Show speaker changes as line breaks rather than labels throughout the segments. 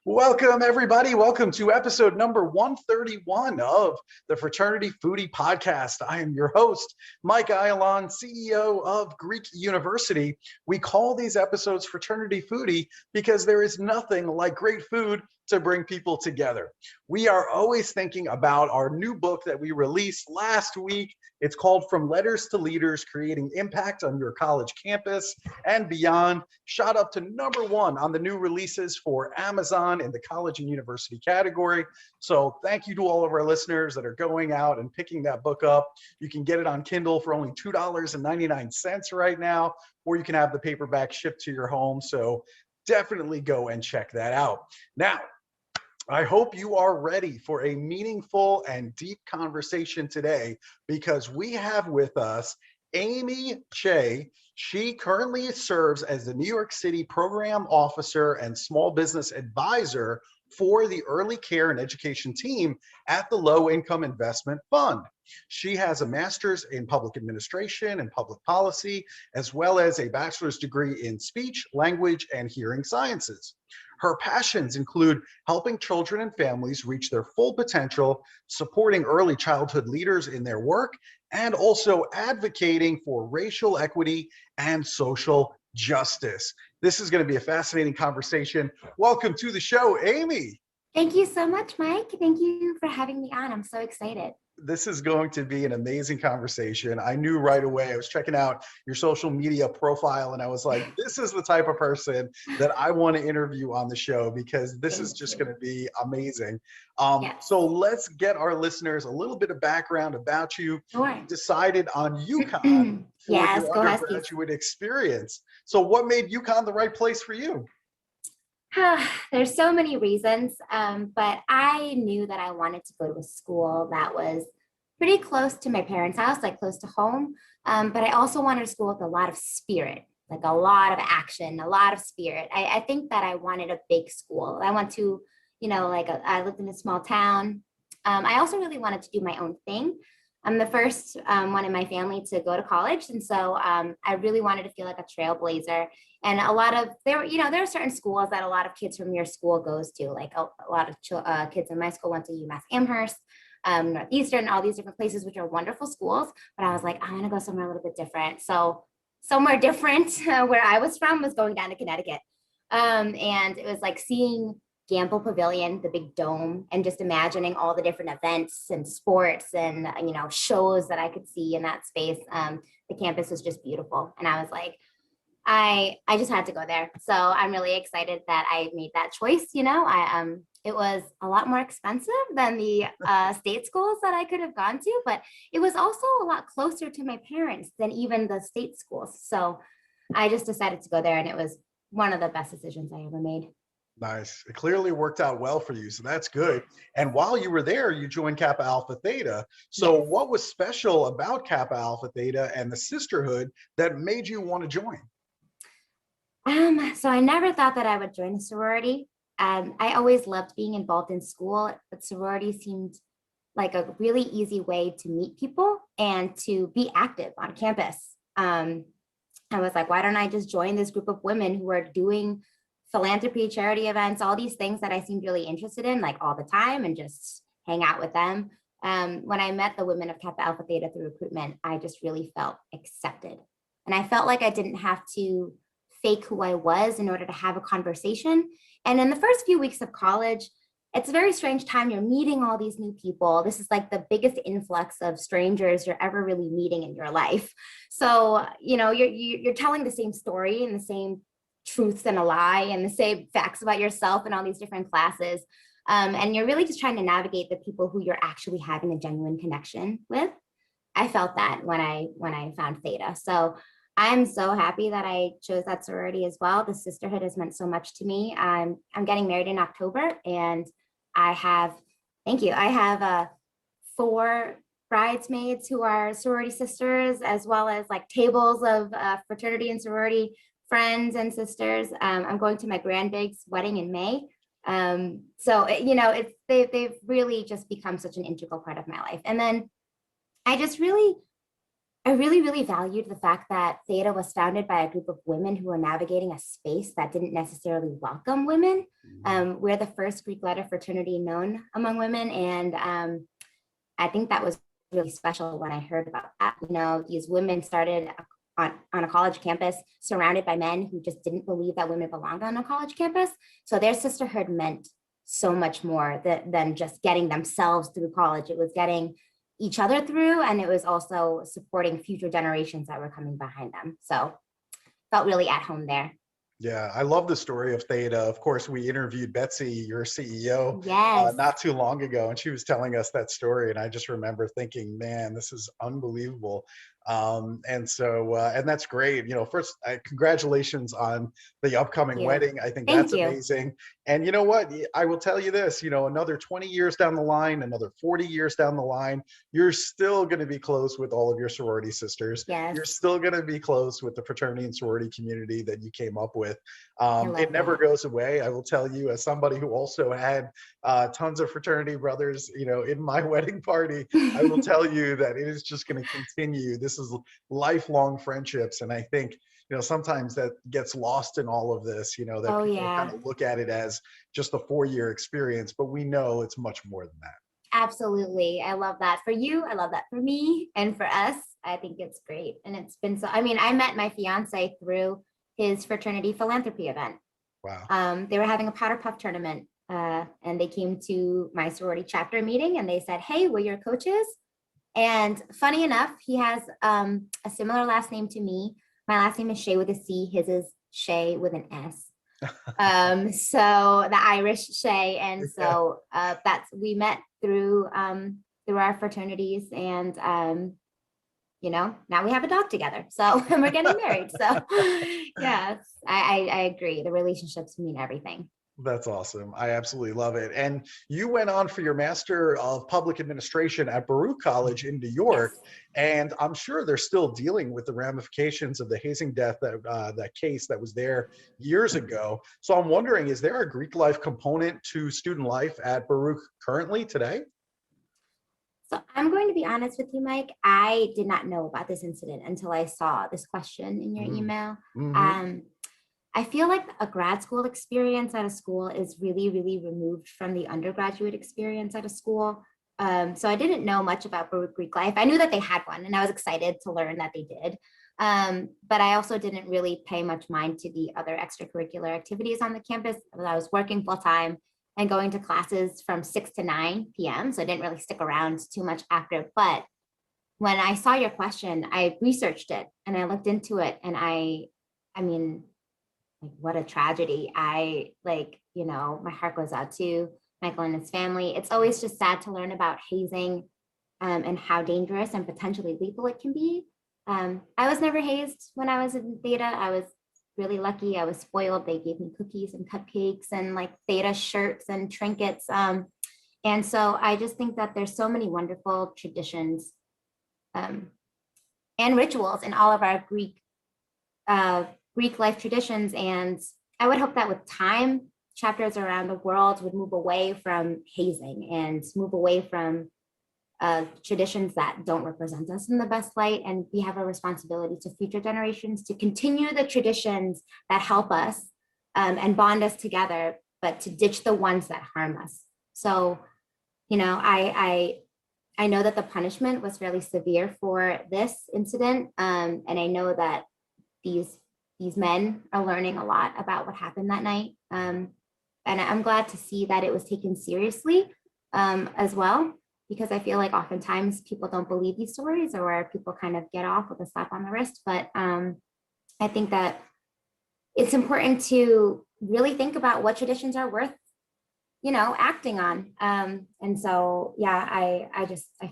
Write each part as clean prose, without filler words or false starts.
Welcome, everybody. Welcome to episode number 131 of the Fraternity Foodie Podcast. I am your host, Mike Ayalon, CEO of Greek University. We call these episodes Fraternity Foodie because there is nothing like great food to bring people together. We are always thinking about our new book that we released last week. It's called From Letters to Leaders, Creating Impact on Your College Campus and Beyond. Shot up to number 1 on the new releases for Amazon in the college and university category. So thank you to all of our listeners that are going out and picking that book up. You can get it on Kindle for only $2.99 right now, or you can have the paperback shipped to your home. So definitely go and check that out. Now, I hope you are ready for a meaningful and deep conversation today, because we have with us Amy Chea. She currently serves as the New York City Program Officer and Small Business Advisor for the Early Care and Education team at the Low Income Investment Fund. She has a master's in public administration and public policy, as well as a bachelor's degree in speech, language, and hearing sciences. Her passions include helping children and families reach their full potential, supporting early childhood leaders in their work, and also advocating for racial equity and social justice. This is going to be a fascinating conversation. Welcome to the show, Amy.
Thank you so much, Mike. Thank you for having me on. I'm so excited.
This is going to be an amazing conversation. I knew right away. I was checking out your social media profile and I was like, this is the type of person that I want to interview on the show, because this is just going to be amazing.
Yes.
So let's get our listeners a little bit of background about you.
Sure.
You decided on UConn for
Yes,
your
go
undergraduate experience. So what made UConn the right place for you?
There's so many reasons, but I knew that I wanted to go to a school that was pretty close to my parents' house, like close to home. But I also wanted a school with a lot of spirit, like a lot of action, a lot of spirit. I think that I wanted a big school. I went to, I lived in a small town. I also really wanted to do my own thing. I'm the first one in my family to go to college. And so I really wanted to feel like a trailblazer. And there are certain schools that a lot of kids from your school goes to, like a lot of kids in my school went to UMass Amherst, Northeastern, all these different places, which are wonderful schools. But I was like, I want to go somewhere a little bit different. So somewhere different where I was from was going down to Connecticut. And it was like seeing Gamble Pavilion, the big dome, and just imagining all the different events and sports and, shows that I could see in that space. The campus was just beautiful. And I was like, I just had to go there. So I'm really excited that I made that choice. It was a lot more expensive than the state schools that I could have gone to, but it was also a lot closer to my parents than even the state schools. So I just decided to go there, and it was one of the best decisions I ever made.
Nice. It clearly worked out well for you, so that's good. And while you were there, you joined Kappa Alpha Theta. So
Yes.
What was special about Kappa Alpha Theta and the sisterhood that made you want to join?
So I never thought that I would join a sorority. I always loved being involved in school, but sorority seemed like a really easy way to meet people and to be active on campus. I was like, why don't I just join this group of women who are doing philanthropy, charity events, all these things that I seemed really interested in, like all the time, and just hang out with them. When I met the women of Kappa Alpha Theta through recruitment, I just really felt accepted. And I felt like I didn't have to fake who I was in order to have a conversation. And in the first few weeks of college, it's a very strange time. You're meeting all these new people. This is like the biggest influx of strangers you're ever really meeting in your life. So, you're telling the same story and the same truths and a lie and the same facts about yourself in all these different classes. And you're really just trying to navigate the people who you're actually having a genuine connection with. I felt that when I found Theta. So I'm so happy that I chose that sorority as well. The sisterhood has meant so much to me. I'm getting married in October, and I have 4 bridesmaids who are sorority sisters, as well as like tables of fraternity and sorority friends and sisters. I'm going to my grandbaby's wedding in May. So, they've really just become such an integral part of my life. And then I really valued the fact that Theta was founded by a group of women who were navigating a space that didn't necessarily welcome women. We're the first Greek letter fraternity known among women. And I think that was really special when I heard about that. These women started on a college campus surrounded by men who just didn't believe that women belonged on a college campus. So their sisterhood meant so much more than just getting themselves through college. It was getting each other through, and it was also supporting future generations that were coming behind them. So felt really at home there.
Yeah, I love the story of Theta. Of course, we interviewed Betsy, your CEO,
Yes.
not too long ago, and she was telling us that story. And I just remember thinking, man, this is unbelievable. And that's great. First, congratulations on the upcoming wedding. I think that's amazing. And you know what? I will tell you this, another 20 years down the line, another 40 years down the line, you're still going to be close with all of your sorority sisters.
Yes.
You're still going to be close with the fraternity and sorority community that you came up with. It never goes away. I will tell you, as somebody who also had tons of fraternity brothers, in my wedding party, I will tell you that it is just going to continue. This is lifelong friendships. And I think, sometimes that gets lost in all of this, that people kind of look at it as just a 4-year experience, but we know it's much more than that.
Absolutely. I love that for you. I love that for me. And for us, I think it's great. And it's been I met my fiance through his fraternity philanthropy event.
Wow.
They were having a powder puff tournament, and they came to my sorority chapter meeting and they said, "Hey, we're your coaches." And funny enough, he has a similar last name to me. My last name is Chea with a C. His is Chea with an S. So the Irish Chea. And so we met through our fraternities, and now we have a dog together. So and we're getting married. So yes, I agree. The relationships mean everything.
That's awesome. I absolutely love it. And you went on for your Master of Public Administration at Baruch College in New York.
Yes.
And I'm sure they're still dealing with the ramifications of the hazing death, that case that was there years ago. So I'm wondering, is there a Greek life component to student life at Baruch currently today?
So I'm going to be honest with you, Mike. I did not know about this incident until I saw this question in your email.
Mm-hmm.
I feel like a grad school experience at a school is really, really removed from the undergraduate experience at a school. So I didn't know much about Baruch Greek life. I knew that they had one, and I was excited to learn that they did. But I also didn't really pay much mind to the other extracurricular activities on the campus. I was working full time and going to classes from 6 to 9 p.m. So I didn't really stick around too much after. But when I saw your question, I researched it and I looked into it, and I mean, what a tragedy. My heart goes out to Michael and his family. It's always just sad to learn about hazing, and how dangerous and potentially lethal it can be. I was never hazed when I was in Theta. I was really lucky. I was spoiled. They gave me cookies and cupcakes and Theta shirts and trinkets. And so I just think that there's so many wonderful traditions and rituals in all of our Greek life traditions. And I would hope that with time, chapters around the world would move away from hazing and move away from traditions that don't represent us in the best light. And we have a responsibility to future generations to continue the traditions that help us and bond us together, but to ditch the ones that harm us. So, I know that the punishment was fairly severe for this incident. And I know that these men are learning a lot about what happened that night. And I'm glad to see that it was taken seriously as well, because I feel like oftentimes people don't believe these stories, or people kind of get off with a slap on the wrist. But I think that it's important to really think about what traditions are worth, acting on. And so, I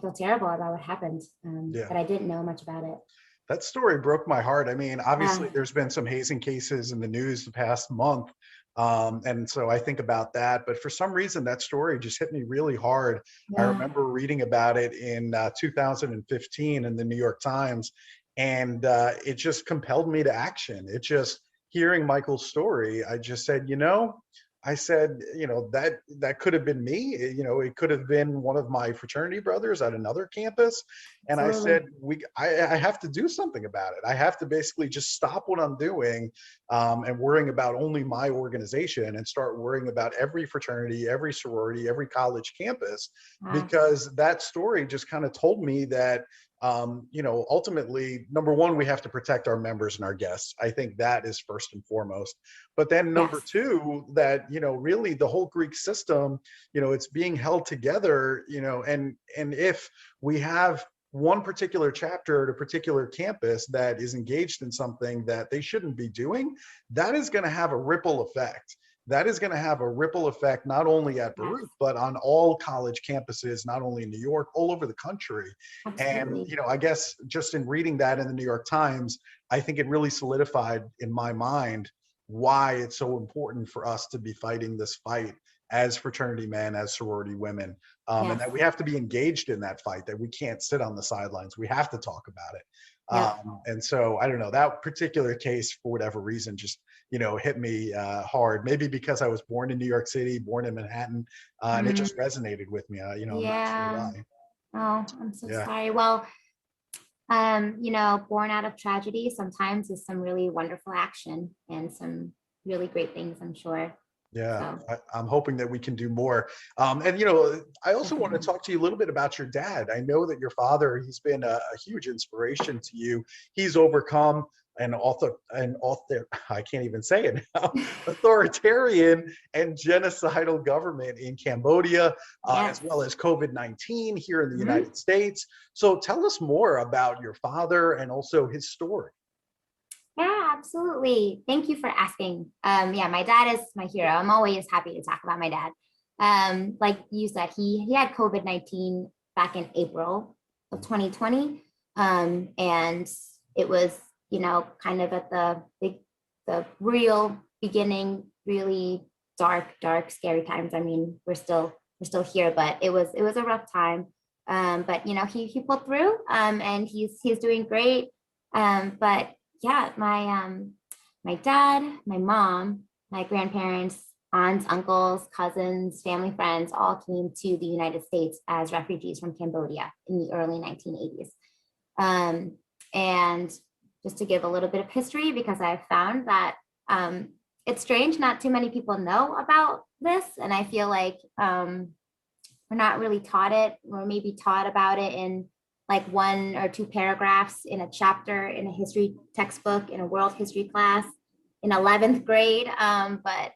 feel terrible about what happened, but I didn't know much about it.
That story broke my heart. I mean, obviously there's been some hazing cases in the news the past month. And so I think about that, but for some reason that story just hit me really hard. I remember reading about it in 2015 in the New York Times, and it just compelled me to action. It just, hearing Michael's story, I just said, I said, that could have been me. It could have been one of my fraternity brothers at another campus. And I
Absolutely.
said, I have to do something about it. I have to basically just stop what I'm doing and worrying about only my organization and start worrying about every fraternity, every sorority, every college campus,
Wow.
because that story just kind of told me that ultimately, number one, we have to protect our members and our guests. I think that is first and foremost. But then number
Yes.
two, that, really the whole Greek system, it's being held together, and if we have one particular chapter at a particular campus that is engaged in something that they shouldn't be doing, that is going to have a ripple effect. That is going to have a ripple effect not only at
Yes.
Baruch, but on all college campuses, not only in New York, all over the country. And,
Absolutely.
I guess just in reading that in the New York Times, I think it really solidified in my mind why it's so important for us to be fighting this fight as fraternity men, as sorority women, and
Yes.
that we have to be engaged in that fight, that we can't sit on the sidelines. We have to talk about it.
Yep.
And so I don't know, that particular case, for whatever reason, just, hit me hard. Maybe because I was born in New York City, born in Manhattan, and it
Mm,
just resonated with me. I'm not sure
yeah.
why.
Oh, I'm so
Yeah.
sorry. Well, born out of tragedy sometimes is some really wonderful action and some really great things, I'm sure.
Yeah,
So
I'm hoping that we can do more. And I also want to
definitely.
talk to you a little bit about your dad. I know that your father, he's been a huge inspiration to you. He's overcome an author, I can't even say it now, authoritarian and genocidal government in Cambodia,
Yes.
as well as COVID-19 here in the
Mhm.
United States. So tell us more about your father and also his story.
Yeah, absolutely. Thank you for asking. Yeah, my dad is my hero. I'm always happy to talk about my dad. Like you said, he had COVID-19 back in April of 2020. And it was, kind of at the real beginning, really dark, scary times. I mean, we're still here, but it was a rough time. But he pulled through, and he's doing great. But yeah, my dad, my mom, my grandparents, aunts, uncles, cousins, family friends all came to the United States as refugees from Cambodia in the early 1980s. And just to give a little bit of history, because I found that it's strange, not too many people know about this, and I feel like we're not really taught it, or maybe taught about it in like 1 or 2 paragraphs in a chapter in a history textbook in a world history class in 11th grade. But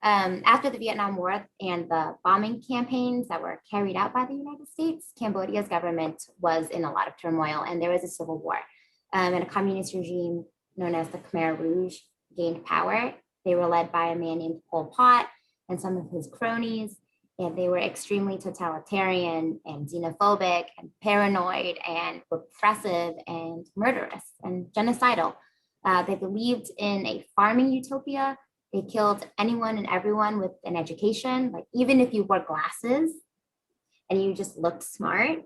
after the Vietnam War and the bombing campaigns that were carried out by the United States, Cambodia's government was in a lot of turmoil, and there was a civil war. And a communist regime known as the Khmer Rouge gained power. They were led by a man named Pol Pot and some of his cronies, and they were extremely totalitarian and xenophobic and paranoid and repressive and murderous and genocidal. They believed in a farming utopia. They killed anyone and everyone with an education. Like, even if you wore glasses and you just looked smart,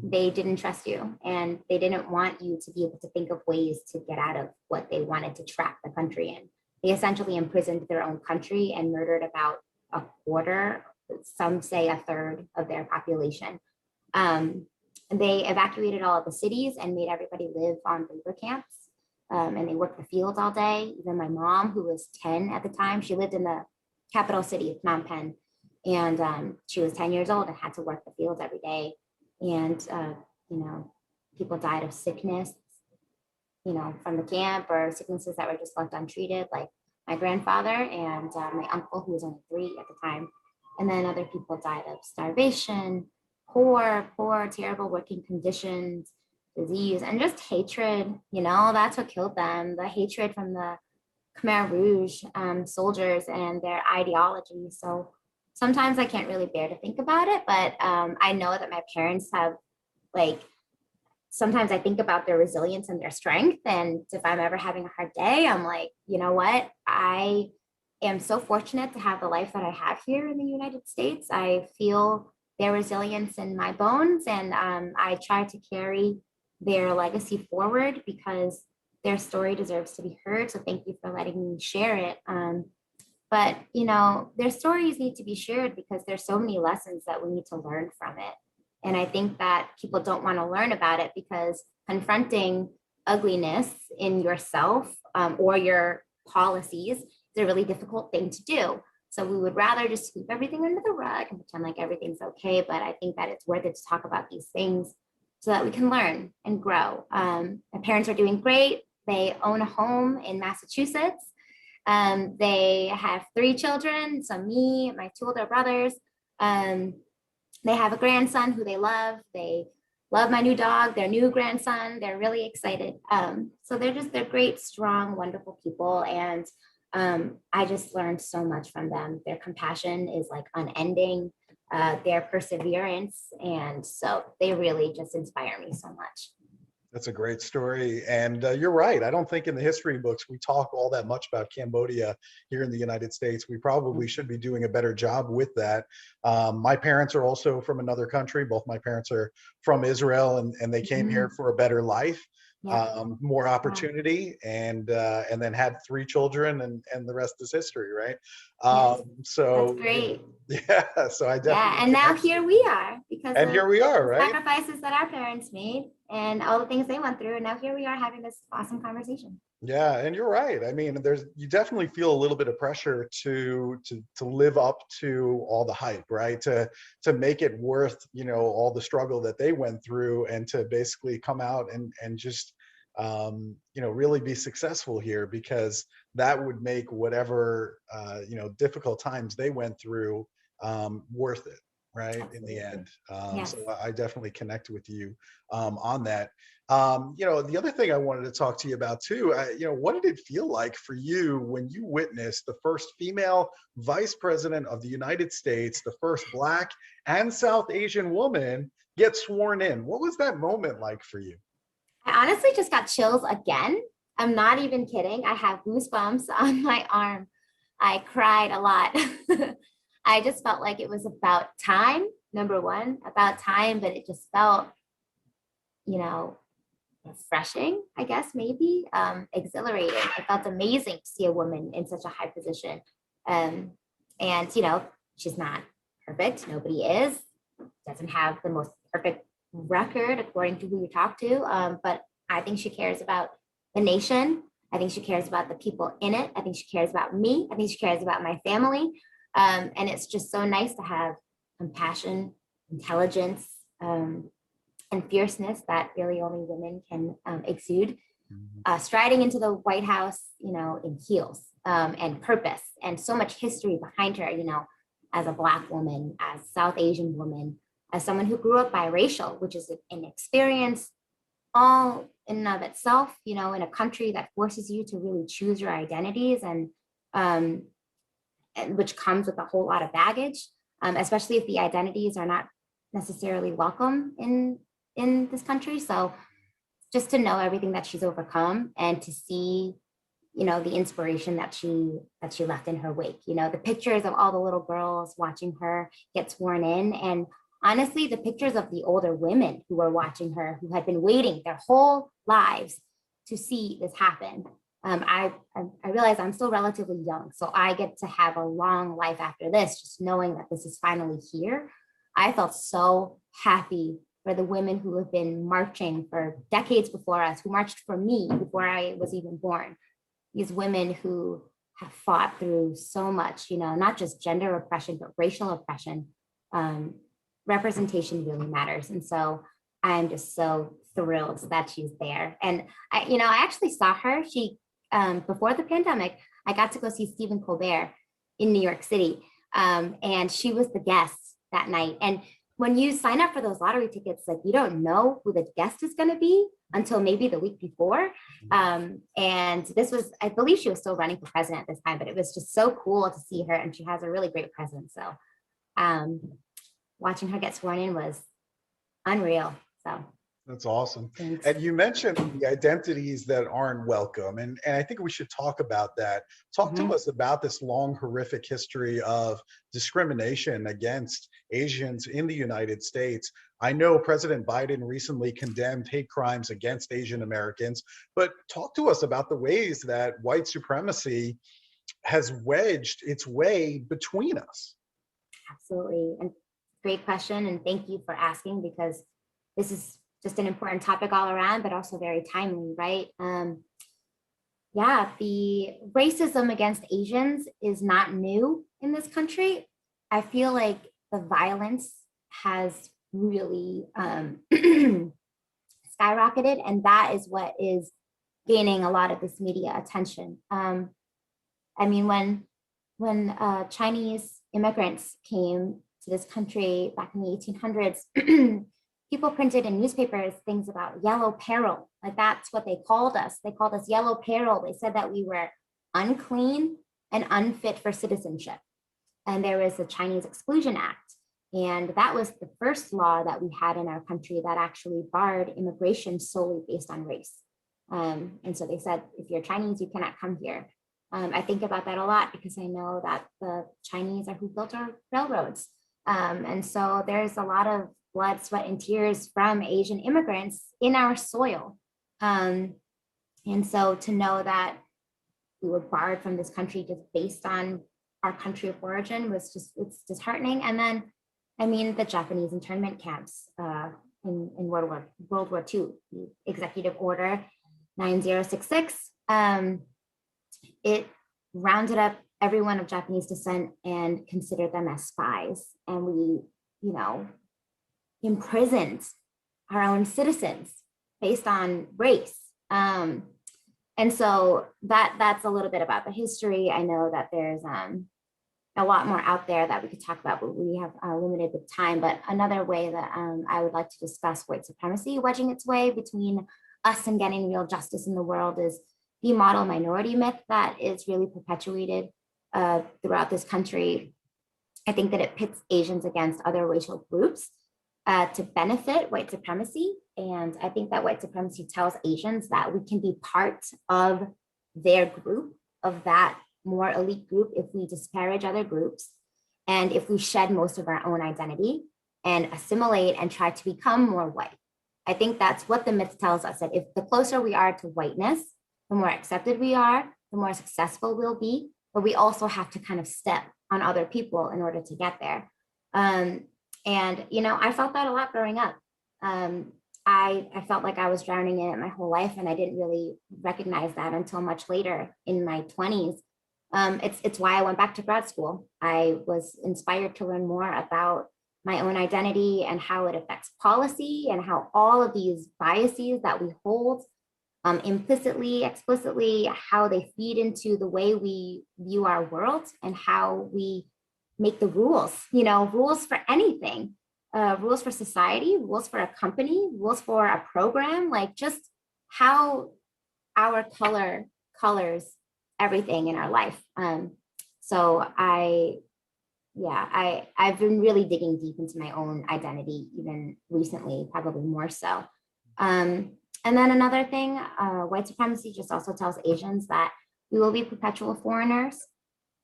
they didn't trust you, and they didn't want you to be able to think of ways to get out of what they wanted to trap the country in. They essentially imprisoned their own country and murdered about a quarter, some say a third of their population. They evacuated all of the cities and made everybody live on labor camps. And they worked the fields all day. Even my mom, who was 10 at the time, she lived in the capital city of Phnom Penh. And she was 10 years old and had to work the fields every day. And, people died of sickness, from the camp, or sicknesses that were just left untreated, like my grandfather and my uncle, who was only 3 at the time. And then other people died of starvation, poor, terrible working conditions, disease, and just hatred. That's what killed them. The hatred from the Khmer Rouge soldiers and their ideology. So sometimes I can't really bear to think about it, but I know that my parents have, like, sometimes I think about their resilience and their strength. And if I'm ever having a hard day, I'm like, you know what? I am so fortunate to have the life that I have here in the United States. I feel their resilience in my bones, and I try to carry their legacy forward because their story deserves to be heard. So thank you for letting me share it. But, you know, their stories need to be shared because there's so many lessons that we need to learn from it. And I think that people don't want to learn about it because confronting ugliness in yourself or your policies is a really difficult thing to do. So we would rather just sweep everything under the rug and pretend like everything's okay. But I think that it's worth it to talk about these things so that we can learn and grow. My parents are doing great. They own a home in Massachusetts. They have 3 children, so me, my 2 older brothers. They have a grandson who they love. They love my new dog, their new grandson. They're really excited. So they're great, strong, wonderful people. And I just learned so much from them. Their compassion is like unending, their perseverance. And so they really just inspire me so much.
That's a great story. And you're right. I don't think in the history books we talk all that much about Cambodia here in the United States. We probably should be doing a better job with that. My parents are also from another country. Both my parents are from Israel, and they came here for a better life. More opportunity, and then had 3 children, and the rest is history, right? So
that's great.
Yeah, so I definitely
and now here we are because
here we are, right?
Sacrifices that our parents made and all the things they went through, and now here we are having this awesome conversation.
Yeah, and you're right. I mean, you definitely feel a little bit of pressure to live up to all the hype, right? To make it worth, you know, all the struggle that they went through, and to basically come out and just you know, really be successful here, because that would make whatever you know, difficult times they went through worth it, right? Absolutely. In the end. So I definitely connect with you on that. You know, the other thing I wanted to talk to you about too, you know, what did it feel like for you when you witnessed the first female vice president of the United States, the first Black and South Asian woman, get sworn in? What was that moment like for you?
I honestly just got chills again. I'm not even kidding. I have goosebumps on my arm. I cried a lot. I just felt like it was about time, number one, about time, but it just felt, you know, refreshing, I guess, maybe, exhilarating. It felt amazing to see a woman in such a high position. And, you know, she's not perfect. Nobody is. Doesn't have the most perfect record according to who you talk to. But I think she cares about the nation. I think she cares about the people in it. I think she cares about me. I think she cares about my family. And it's just so nice to have compassion, intelligence, and fierceness that really only women can exude. Striding into the White House, you know, in heels, and purpose, and so much history behind her, you know, as a Black woman, as South Asian woman, as someone who grew up biracial, which is an experience all in and of itself, you know, in a country that forces you to really choose your identities, and which comes with a whole lot of baggage, especially if the identities are not necessarily welcome in this country. So just to know everything that she's overcome, and to see, you know, the inspiration that she left in her wake, you know, the pictures of all the little girls watching her get sworn in, and honestly, the pictures of the older women who were watching her, who had been waiting their whole lives to see this happen. I realize I'm still relatively young, so I get to have a long life after this, just knowing that this is finally here. I felt so happy for the women who have been marching for decades before us, who marched for me before I was even born. These women who have fought through so much, you know, not just gender oppression, but racial oppression. Representation really matters. And so I'm just so thrilled that she's there. And I actually saw her. She, before the pandemic, I got to go see Stephen Colbert in New York City. And she was the guest that night. And when you sign up for those lottery tickets, like, you don't know who the guest is going to be until maybe the week before. And this was, I believe she was still running for president at this time, but it was just so cool to see her. And she has a really great presence. So watching her get sworn in was unreal. So
that's awesome.
thanks.
And you mentioned the identities that aren't welcome. And I think we should talk about that. Talk to us about this long, horrific history of discrimination against Asians in the United States. I know President Biden recently condemned hate crimes against Asian Americans, but talk to us about the ways that white supremacy has wedged its way between us?
Absolutely. And great question. And thank you for asking, because this is just an important topic all around, but also very timely, right? Yeah, the racism against Asians is not new in this country. I feel like the violence has really skyrocketed, and that is what is gaining a lot of this media attention. I mean, when Chinese immigrants came to this country back in the 1800s, people printed in newspapers things about yellow peril. Like, that's what they called us. They called us yellow peril. They said that we were unclean and unfit for citizenship. And there was the Chinese Exclusion Act. And that was the first law that we had in our country that actually barred immigration solely based on race. And so they said, if you're Chinese, you cannot come here. I think about that a lot because I know that the Chinese are who built our railroads. And so there's a lot of blood, sweat, and tears from Asian immigrants in our soil. And so to know that we were barred from this country just based on our country of origin was it's disheartening. And then, I mean, the Japanese internment camps in World War II, the Executive Order 9066, it rounded up everyone of Japanese descent and considered them as spies. And we, imprisoned our own citizens based on race. And so that's a little bit about the history. I know that there's a lot more out there that we could talk about, but we have limited with time. But another way that I would like to discuss white supremacy wedging its way between us and getting real justice in the world is the model minority myth that is really perpetuated throughout this country. I think that it pits Asians against other racial groups to benefit white supremacy. And I think that white supremacy tells Asians that we can be part of their group, of that more elite group, if we disparage other groups and if we shed most of our own identity and assimilate and try to become more white. I think that's what the myth tells us, that if the closer we are to whiteness, the more accepted we are, the more successful we'll be, but we also have to kind of step on other people in order to get there. And, I felt that a lot growing up. I felt like I was drowning in it my whole life, and I didn't really recognize that until much later in my 20s. It's why I went back to grad school. I was inspired to learn more about my own identity and how it affects policy and how all of these biases that we hold implicitly, explicitly, how they feed into the way we view our world and how we make the rules, rules for anything, rules for society, rules for a company, rules for a program, like just how our color colors everything in our life. So I've been really digging deep into my own identity, even recently, probably more so. And then another thing, white supremacy just also tells Asians that we will be perpetual foreigners.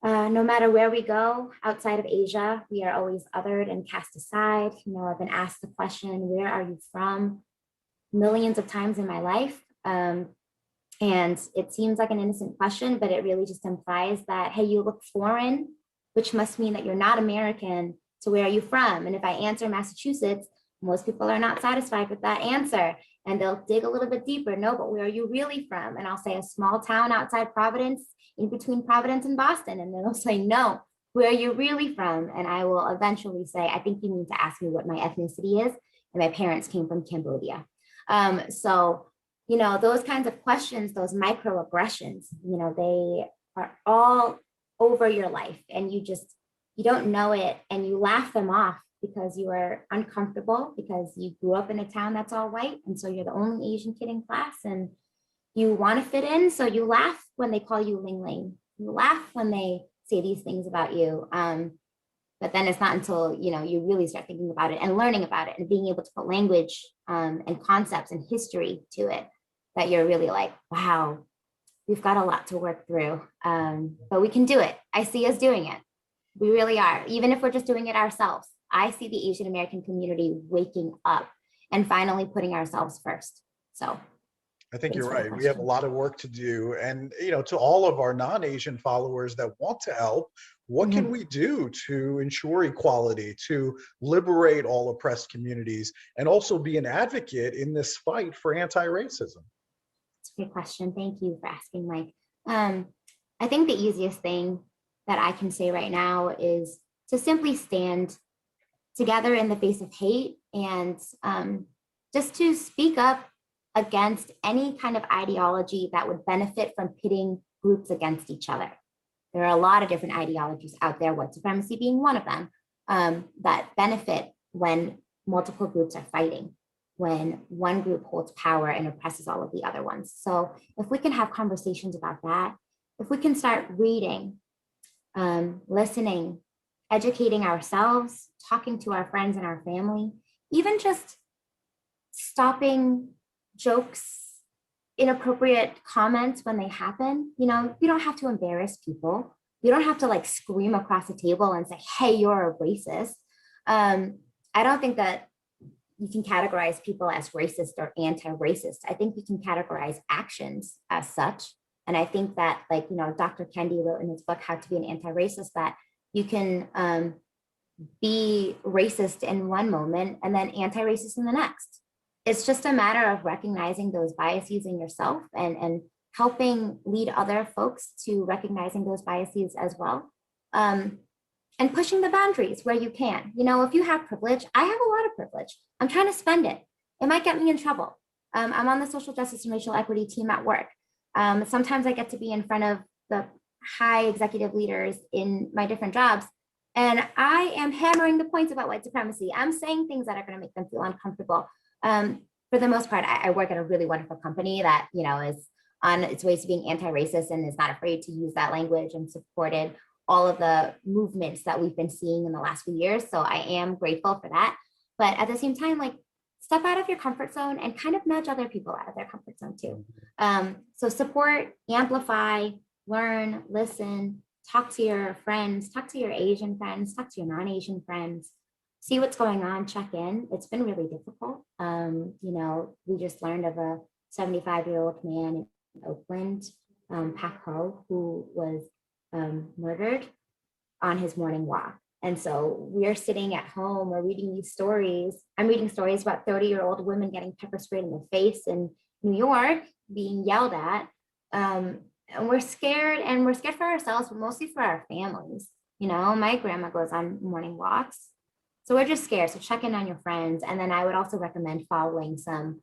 No matter where we go outside of Asia, we are always othered and cast aside. I've been asked the question, where are you from? Millions of times in my life. And it seems like an innocent question, but it really just implies that, hey, you look foreign, which must mean that you're not American. So where are you from? And if I answer Massachusetts, most people are not satisfied with that answer. And they'll dig a little bit deeper. No, but where are you really from? And I'll say a small town outside Providence, in between Providence and Boston. And then they'll say, no, where are you really from? And I will eventually say, I think you need to ask me what my ethnicity is. And my parents came from Cambodia. So those kinds of questions, those microaggressions, they are all over your life, and you don't know it, and you laugh them off because you are uncomfortable because you grew up in a town that's all white. And so you're the only Asian kid in class and you want to fit in. So you laugh when they call you Ling Ling. You laugh when they say these things about you. But then it's not until, you really start thinking about it and learning about it and being able to put language and concepts and history to it that you're really like, wow, we've got a lot to work through, but we can do it. I see us doing it. We really are. Even if we're just doing it ourselves, I see the Asian American community waking up and finally putting ourselves first. So
I think
Thanks
you're
for the
right. We have a
question.
lot of work to do. And, to all of our non-Asian followers that want to help, what can
Mhm.
we do to ensure equality, to liberate all oppressed communities, and also be an advocate in this fight for anti-racism?
That's a good question. Thank you for asking, Mike. I think the easiest thing that I can say right now is to simply stand together in the face of hate and just to speak up against any kind of ideology that would benefit from pitting groups against each other. There are a lot of different ideologies out there, white supremacy being one of them, that benefit when multiple groups are fighting, when one group holds power and oppresses all of the other ones. So if we can have conversations about that, if we can start reading, listening, educating ourselves, talking to our friends and our family, even just stopping jokes, inappropriate comments when they happen. You don't have to embarrass people. You don't have to like scream across the table and say, hey, you're a racist. I don't think that you can categorize people as racist or anti-racist. I think you can categorize actions as such. And I think that Dr. Kendi wrote in his book, How to Be an Anti-Racist, that you can be racist in one moment and then anti-racist in the next. It's just a matter of recognizing those biases in yourself and helping lead other folks to recognizing those biases as well. And pushing the boundaries where you can. If you have privilege, I have a lot of privilege. I'm trying to spend it. It might get me in trouble. I'm on the social justice and racial equity team at work. Sometimes I get to be in front of the high executive leaders in my different jobs. And I am hammering the points about white supremacy. I'm saying things that are going to make them feel uncomfortable. For the most part, I work at a really wonderful company that, is on its ways to being anti-racist and is not afraid to use that language and supported all of the movements that we've been seeing in the last few years. So I am grateful for that. But at the same time, step out of your comfort zone and kind of nudge other people out of their comfort zone too. So support, amplify, learn, listen, talk to your friends, talk to your Asian friends, talk to your non-Asian friends, see what's going on, check in. It's been really difficult. We just learned of a 75-year-old man in Oakland, Pak Ho, who was murdered on his morning walk. And so we're sitting at home, we're reading these stories. I'm reading stories about 30-year-old women getting pepper sprayed in the face in New York, being yelled at. And we're scared for ourselves, but mostly for our families. My grandma goes on morning walks. So we're just scared. So check in on your friends. And then I would also recommend following some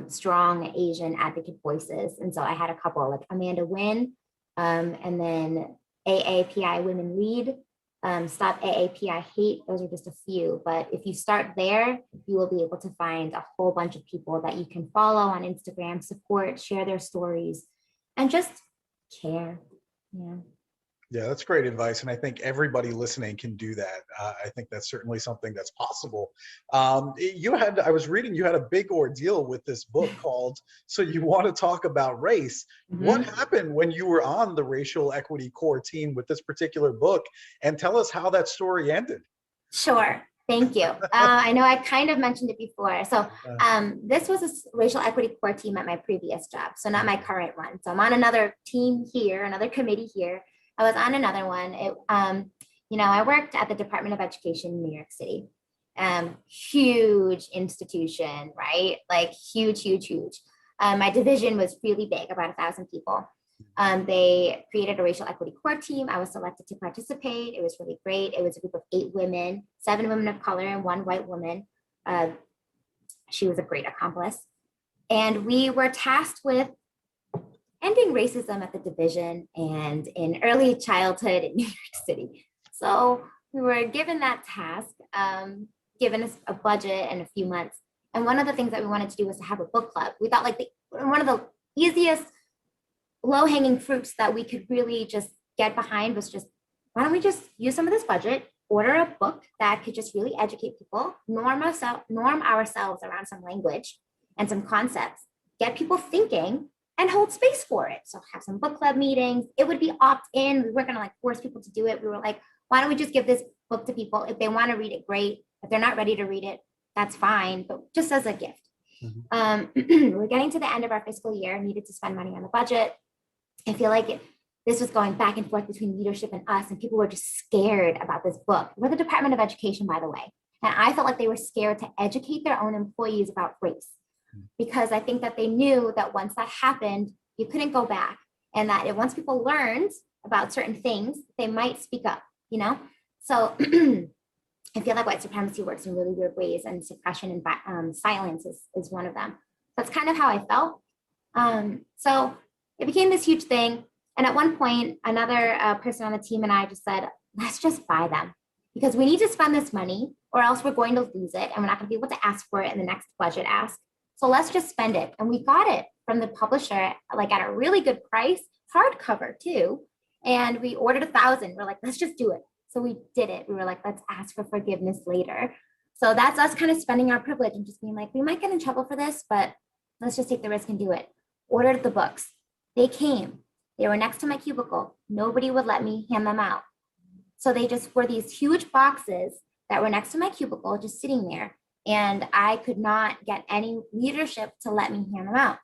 strong Asian advocate voices. And so I had a couple like Amanda Nguyen, and then AAPI Women Lead, Stop AAPI Hate. Those are just a few. But if you start there, you will be able to find a whole bunch of people that you can follow on Instagram, support, share their stories, and just care. Yeah.
Yeah, that's great advice. And I think everybody listening can do that. I think that's certainly something that's possible. I was reading, you had a big ordeal with this book called So You Want to Talk About Race.
Mm-hmm.
What happened when you were on the racial equity core team with this particular book? And tell us how that story ended.
Sure. Thank you. I know I kind of mentioned it before. So this was a racial equity core team at my previous job. So not my current one. So I'm on another team here, another committee here. I was on another one. I worked at the Department of Education in New York City. Huge institution, right? Like huge. My division was really big, about 1,000 people. They created a racial equity core team. I was selected to participate. It was really great. It was a group of 8 women, 7 women of color and 1 white woman. She was a great accomplice. And we were tasked with ending racism at the division and in early childhood in New York City. So we were given that task, given us a budget and a few months. And one of the things that we wanted to do was to have a book club. We thought one of the easiest low-hanging fruits that we could really just get behind was just, why don't we just use some of this budget, order a book that could just really educate people, norm ourselves around some language and some concepts, get people thinking, and hold space for it. So have some book club meetings. It would be opt-in. We weren't gonna force people to do it. We were like, why don't we just give this book to people? If they want to read it, great. If they're not ready to read it, that's fine, but just as a gift. We're getting to the end of our fiscal year, needed to spend money on the budget. I feel like this was going back and forth between leadership and us, and people were just scared about this book. We're the Department of Education, by the way. And I felt like they were scared to educate their own employees about race, because I think that they knew that once that happened, you couldn't go back, and that once people learned about certain things, they might speak up, you know? So I feel like white supremacy works in really weird ways, and suppression and silence is one of them. That's kind of how I felt. So it became this huge thing. And at one point, another person on the team and I just said, let's just buy them, because we need to spend this money or else we're going to lose it and we're not going to be able to ask for it in the next budget ask. So let's just spend it. And we got it from the publisher, like at a really good price, hardcover too. And we ordered 1,000. We're like, let's just do it. So we did it. We were like, let's ask for forgiveness later. So that's us kind of spending our privilege and just being like, we might get in trouble for this, but let's just take the risk and do it. Ordered the books. They came. They were next to my cubicle. Nobody would let me hand them out. So they just were these huge boxes that were next to my cubicle, just sitting there. And I could not get any leadership to let me hand them out.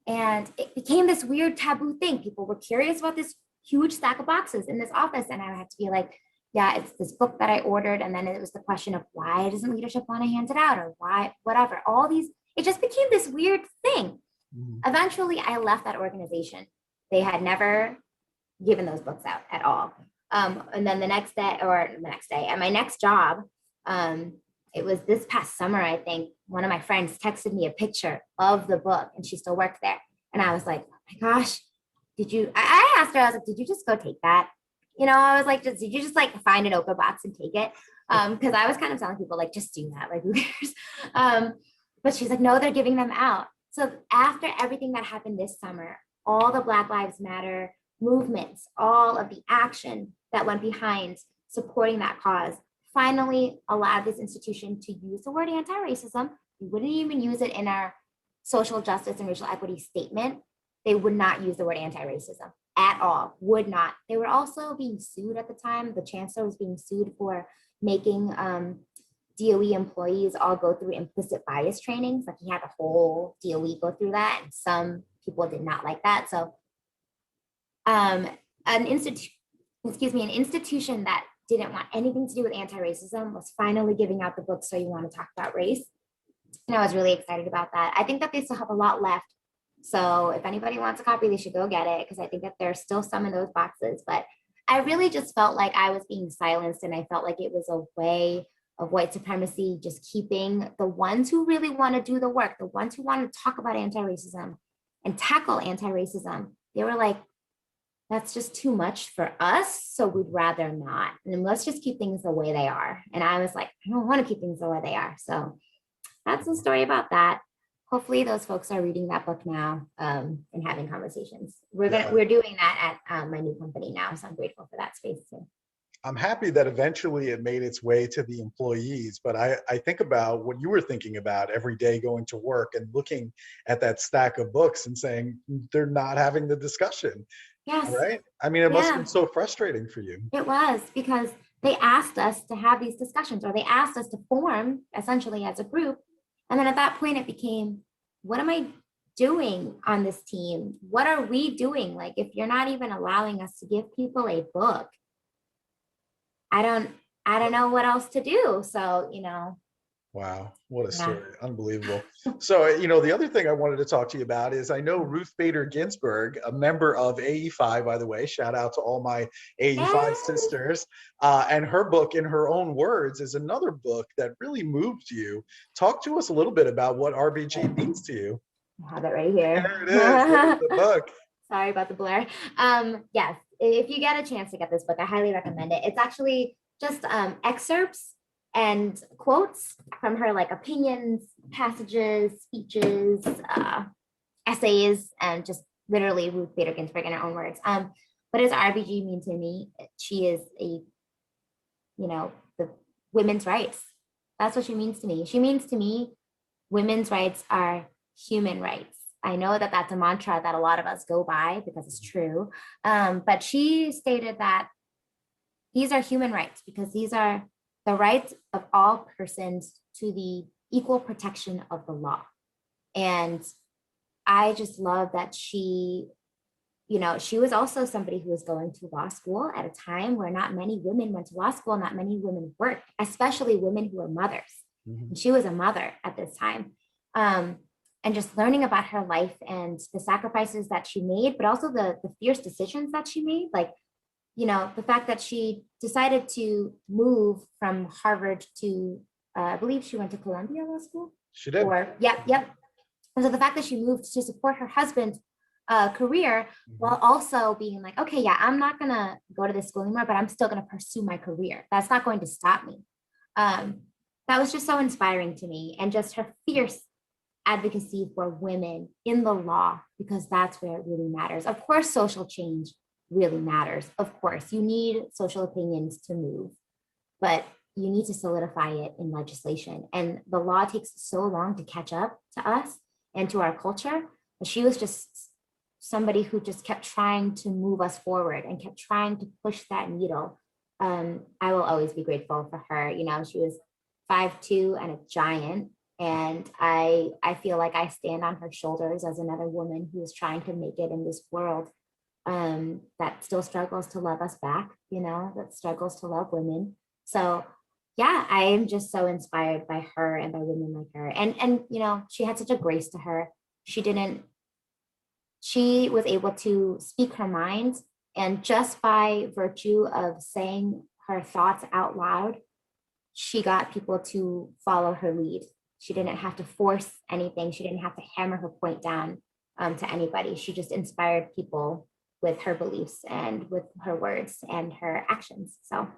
And it became this weird taboo thing. People were curious about this huge stack of boxes in this office. And I had to be like, yeah, it's this book that I ordered. And then it was the question of why doesn't leadership want to hand it out, or why, whatever, all these, it just became this weird thing. Eventually I left that organization. They had never given those books out at all. And then the next day, at my next job, it was this past summer, I think, one of my friends texted me a picture of the book, and she still worked there. And I was like, oh my gosh, I asked her, I was like, did you just go take that? You know, I was like, did you just like find an open box and take it? Because I was kind of telling people like, just do that, like who cares? But she's like, no, they're giving them out. So after everything that happened this summer, all the Black Lives Matter movements, all of the action that went behind supporting that cause, finally allowed this institution to use the word anti-racism. We wouldn't even use it in our social justice and racial equity statement. They would not use the word anti-racism at all, would not. They were also being sued at the time. The chancellor was being sued for making DOE employees all go through implicit bias trainings. Like he had the whole DOE go through that, and some people did not like that. So an institution that didn't want anything to do with anti-racism was finally giving out the book, So You Want to Talk About Race. And I was really excited about that. I think that they still have a lot left. So if anybody wants a copy, they should go get it, because I think that there's still some in those boxes. But I really just felt like I was being silenced, and I felt like it was a way of white supremacy just keeping the ones who really want to do the work, the ones who want to talk about anti-racism and tackle anti-racism. They were like, that's just too much for us, so we'd rather not. And let's just keep things the way they are. And I was like, I don't want to keep things the way they are. So that's the story about that. Hopefully those folks are reading that book now and having conversations. We're doing that at my new company now, so I'm grateful for that space too.
I'm happy that eventually it made its way to the employees, but I think about what you were thinking about every day going to work and looking at that stack of books and saying they're not having the discussion.
Yes.
Right? I mean, it must have been so frustrating for you.
It was, because they asked us to have these discussions, or they asked us to form essentially as a group. And then at that point it became, what am I doing on this team? What are we doing? Like, if you're not even allowing us to give people a book, I don't know what else to do. So, you know.
Wow, what a story. Unbelievable. So, the other thing I wanted to talk to you about is, I know Ruth Bader Ginsburg, a member of AE5, by the way, shout out to all my AE5 sisters, and her book, in her own words, is another book that really moved you. Talk to us a little bit about what RBG means to you.
I have it right here.
There it is. There's the book.
Sorry about the blur. Yes, if you get a chance to get this book, I highly recommend it. It's actually just excerpts and quotes from her, like opinions, passages, speeches, essays, and just literally Ruth Bader Ginsburg in her own words. What does RBG mean to me? She is the women's rights. That's what she means to me. She means to me, women's rights are human rights. I know that that's a mantra that a lot of us go by because it's true. But she stated that these are human rights because these are the rights of all persons to the equal protection of the law. And I just love that she was also somebody who was going to law school at a time where not many women went to law school, not many women worked, especially women who were mothers. And she was a mother at this time. And just learning about her life and the sacrifices that she made, but also the fierce decisions that she made. Like, the fact that she decided to move from Harvard to, I believe she went to Columbia Law School.
She did.
Yep. And so the fact that she moved to support her husband's career while also being like, okay, yeah, I'm not going to go to this school anymore, but I'm still going to pursue my career. That's not going to stop me. That was just so inspiring to me, and just her fierce advocacy for women in the law, because that's where it really matters. Of course, social change really matters. Of course, you need social opinions to move, but you need to solidify it in legislation. And the law takes so long to catch up to us and to our culture. And she was just somebody who just kept trying to move us forward and kept trying to push that needle. I will always be grateful for her. She was 5'2" and a giant. And I feel like I stand on her shoulders as another woman who is trying to make it in this world that still struggles to love us back, that struggles to love women. So yeah, I am just so inspired by her and by women like her. And she had such a grace to her. She was able to speak her mind, and just by virtue of saying her thoughts out loud, she got people to follow her lead. She didn't have to force anything. She didn't have to hammer her point down to anybody. She just inspired people with her beliefs and with her words and her actions. So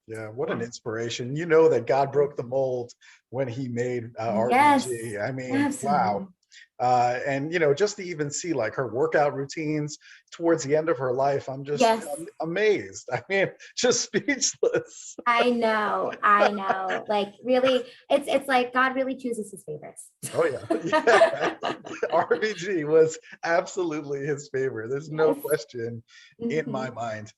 yeah, what an inspiration. That God broke the mold when he made
yes,
RBG. I mean,
absolutely.
wow. And just to even see like her workout routines towards the end of her life, I'm just amazed. I mean, just speechless.
I know. Like really, it's like God really chooses his favorites.
Oh yeah. RBG was absolutely his favorite. There's no question in my mind.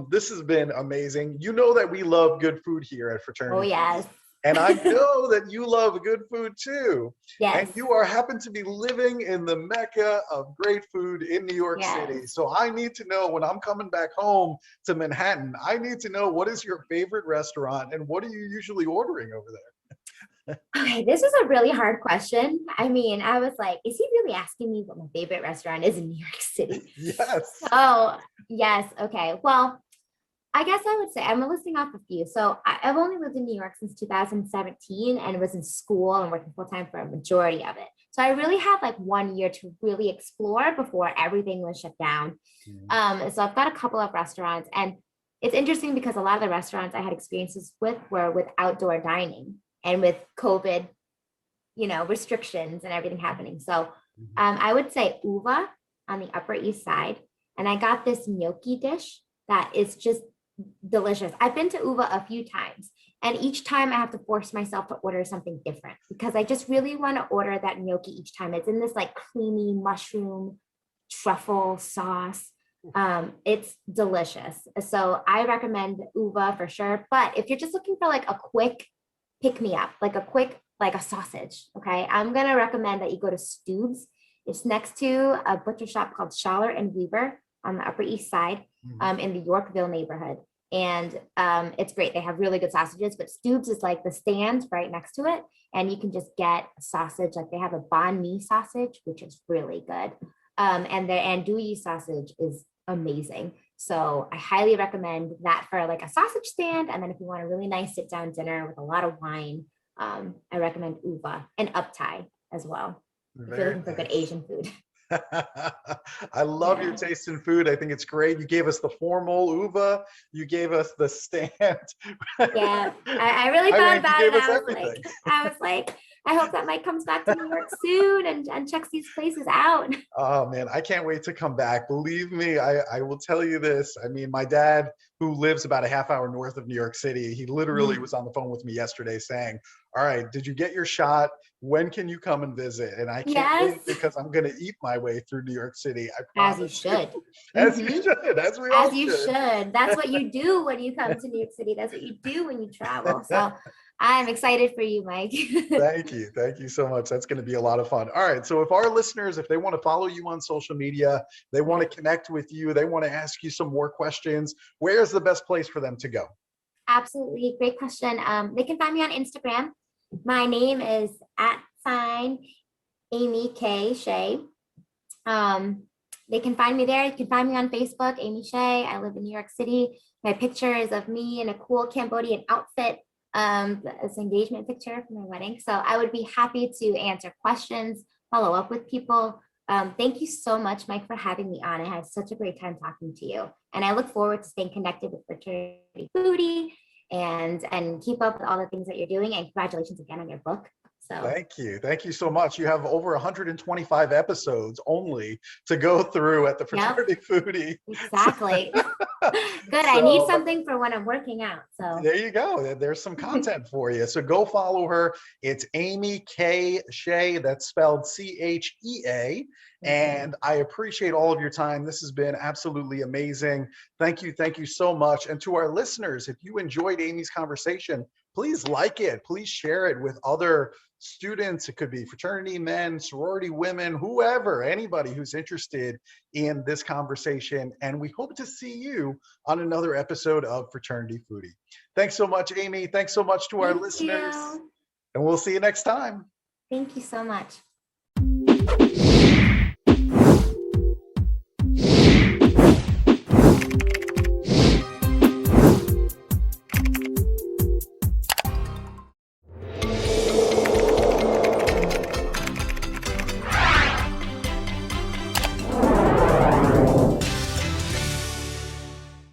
This has been amazing. You know that we love good food here at Fraternity.
Oh yes.
And I know that you love good food too.
Yes.
And you happen to be living in the mecca of great food in New York City. So I need to know, when I'm coming back home to Manhattan, I need to know, what is your favorite restaurant and what are you usually ordering over there?
Okay, this is a really hard question. I mean, I was like, is he really asking me what my favorite restaurant is in New York City?
Yes.
Oh, yes. Okay. Well, I guess I would say I'm listing off a few. So I've only lived in New York since 2017 and was in school and working full time for a majority of it. So I really had like 1 year to really explore before everything was shut down. So I've got a couple of restaurants, and it's interesting because a lot of the restaurants I had experiences with were with outdoor dining and with COVID, restrictions and everything happening. So I would say Uva on the Upper East Side. And I got this gnocchi dish that is just delicious. I've been to Uva a few times, and each time I have to force myself to order something different because I just really want to order that gnocchi each time. It's in this like creamy mushroom truffle sauce. It's delicious. So I recommend Uva for sure. But if you're just looking for like a quick pick me up, like a sausage, okay, I'm gonna recommend that you go to Stude's. It's next to a butcher shop called Schaller and Weaver on the Upper East Side, in the Yorkville neighborhood. And it's great. They have really good sausages, but Stude's is like the stand right next to it. And you can just get a sausage. Like they have a banh mi sausage, which is really good. And their andouille sausage is amazing. So I highly recommend that for like a sausage stand. And then if you want a really nice sit down dinner with a lot of wine, I recommend Uva and Uptai as well. If you're looking for good Asian food.
I love your taste in food. I think it's great. You gave us the formal Uva. You gave us the stand.
Yeah, I really thought about it. I was like, I hope that Mike comes back to New York soon and checks these places out.
Oh man, I can't wait to come back. Believe me, I will tell you this. I mean, my dad, who lives about a half hour north of New York City, he literally was on the phone with me yesterday saying, all right, did you get your shot? When can you come and visit? And I can't wait because I'm going to eat my way through New York City. I promise.
As you should.
As you should. As we all should.
As you should. That's what you do when you come to New York City. That's what you do when you travel. So I'm excited for you, Mike.
Thank you. Thank you so much. That's going to be a lot of fun. All right. So if our listeners, if they want to follow you on social media, they want to connect with you, they want to ask you some more questions, where's the best place for them to go?
Absolutely. Great question. They can find me on Instagram. My name is @Amy K. Chea. They can find me there. You can find me on Facebook, Amy Chea. I live in New York City. My picture is of me in a cool Cambodian outfit. It's an engagement picture for my wedding. So I would be happy to answer questions, follow up with people. Thank you so much, Mike, for having me on. I had such a great time talking to you. And I look forward to staying connected with Fraternity Foodie and keep up with all the things that you're doing. And congratulations again on your book. So
Thank you. Thank you so much. You have over 125 episodes only to go through at the Fraternity Foodie.
Exactly. Good. I need something for when I'm working out. So
there you go. There's some content for you. So go follow her. It's Amy K. Chea. That's spelled Chea. And I appreciate all of your time. This has been absolutely amazing. Thank you. Thank you so much. And to our listeners, if you enjoyed Amy's conversation, please like it. Please share it with other students. It could be fraternity men, sorority women, whoever, anybody who's interested in this conversation. And we hope to see you on another episode of Fraternity Foodie. Thanks so much, Amy. Thanks so much to our listeners. And we'll see you next time.
Thank you so much.